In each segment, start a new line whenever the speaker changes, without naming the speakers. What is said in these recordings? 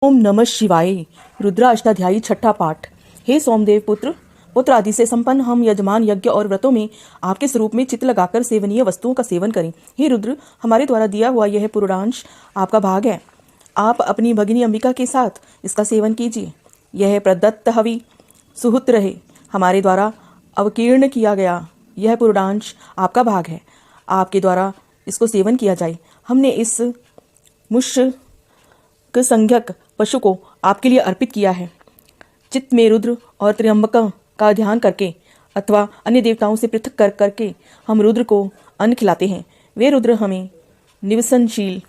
ओम नमः शिवाय। रुद्राष्टाध्यायी छठा पाठ। हे सोमदेव पुत्र आदि से संपन्न हम यजमान यज्ञ और व्रतों में आपके स्वरूप में चित्त लगाकर सेवनीय वस्तुओं का सेवन करें। हे रुद्र, हमारे द्वारा दिया हुआ यह पुरुषांश आपका भाग है। आप अपनी भगिनी अंबिका के साथ इसका सेवन कीजिए। यह प्रदत्त हवि सुहुत रहे। हमारे द्वारा अवकीर्ण किया गया यह पुरुषांश आपका भाग है। आपके द्वारा इसको सेवन किया जाए। हमने इस मुष्क संज्ञक पशु को आपके लिए अर्पित किया है। चित्त में रुद्र और त्र्यंबक का ध्यान करके अथवा अन्य देवताओं से पृथक करके हम रुद्र को अन्न खिलाते हैं। वे रुद्र हमें निवसनशील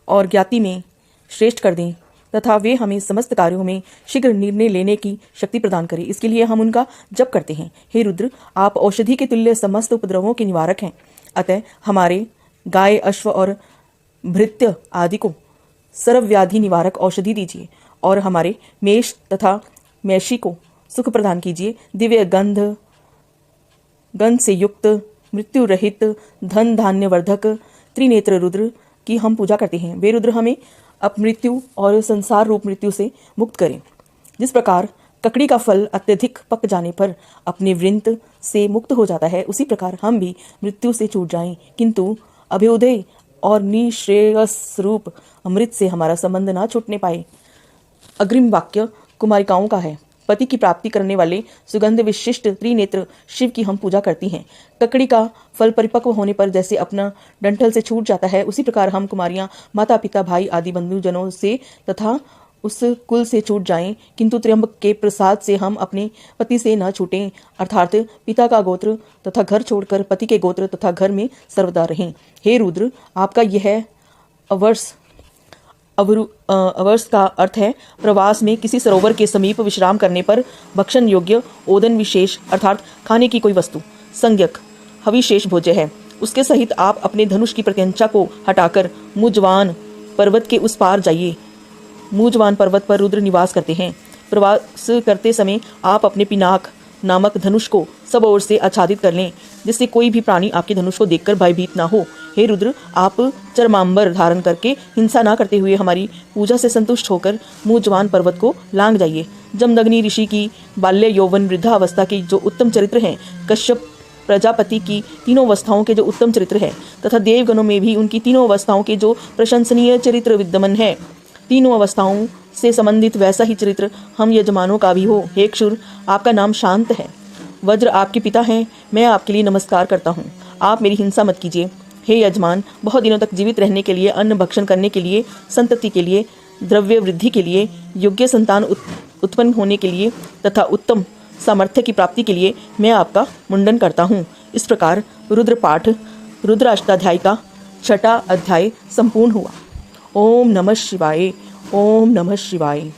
और ज्ञाति में श्रेष्ठ कर दें तथा वे हमें समस्त कार्यों में शीघ्र निर्णय लेने की शक्ति प्रदान करें। इसके लिए हम उनका जप करते हैं। हे रुद्र, आप औषधि के तुल्य समस्त उपद्रवों के निवारक हैं। अतः हमारे गाय, अश्व और भृत्य आदि को सर्वव्याधि निवारक औषधि दीजिए और हमारे मेष तथा मैषी को सुख प्रदान कीजिए। दिव्य गंध से युक्त मृत्यु रहित धन धान्य वर्धक त्रिनेत्र रुद्र की हम पूजा करते हैं। वे रुद्र हमें अपमृत्यु और संसार रूप मृत्यु से मुक्त करें। जिस प्रकार ककड़ी का फल अत्यधिक पक जाने पर अपने वृंत से मुक्त हो जाता है, उसी प्रकार हम भी मृत्यु से छूट जाएं, किंतु अभ्युदय और निश्रेयस रूप अमृत से हमारा संबंध ना छूटने पाए। अग्रिम वाक्य कुमारिकाओं का है। पति की प्राप्ति करने वाले सुगंध विशिष्ट त्रिनेत्र शिव की हम पूजा करती हैं। ककड़ी का फल परिपक्व होने पर जैसे अपना डंठल से छूट जाता है, उसी प्रकार हम कुमारियां माता पिता भाई आदि बंधुजनों से तथा उस कुल से छूट जाएं, किंतु त्र्यंबक के प्रसाद से हम अपने पति से न छूटें, अर्थात पिता का गोत्र तथा घर छोड़कर पति के गोत्र तथा घर में सर्वदा रहें। हे रुद्र, आपका यह अवर्ष का अर्थ है प्रवास में किसी सरोवर के समीप विश्राम करने पर भक्षण योग्य ओदन विशेष अर्थात खाने की कोई वस्तु संज्ञक हविशेष भोज्य है। उसके सहित आप अपने धनुष की प्रत्यंचा को हटाकर मुजवान पर्वत के उस पार जाइए। मुजवान पर्वत पर रुद्र निवास करते हैं। प्रवास करते समय आप अपने पिनाक नामक धनुष को सब ओर से आच्छादित कर लें, जिससे कोई भी प्राणी आपके धनुष को देखकर भयभीत ना हो। हे रुद्र, आप चरमांबर धारण करके हिंसा ना करते हुए हमारी पूजा से संतुष्ट होकर मुजवान पर्वत को लांग जाइए। जमदग्नि ऋषि की बाल्य यौवन वृद्धा अवस्था के जो उत्तम चरित्र हैं, कश्यप प्रजापति की तीनों अवस्थाओं के जो उत्तम चरित्र है तथा देवगणों में भी उनकी तीनों अवस्थाओं के जो प्रशंसनीय चरित्र विद्यमान है, तीनों अवस्थाओं से संबंधित वैसा ही चरित्र हम यजमानों का भी हो। हे क्षुर, आपका नाम शांत है। वज्र आपके पिता हैं। मैं आपके लिए नमस्कार करता हूँ। आप मेरी हिंसा मत कीजिए। हे यजमान, बहुत दिनों तक जीवित रहने के लिए, अन्न भक्षण करने के लिए, संतति के लिए, द्रव्य वृद्धि के लिए, योग्य संतान उत्पन्न होने के लिए तथा उत्तम सामर्थ्य की प्राप्ति के लिए मैं आपका मुंडन करता हूँ। इस प्रकार रुद्र पाठ रुद्राष्टाध्यायी का छठा अध्याय संपूर्ण हुआ। ओम नमः शिवाय। ओम नमः शिवाय।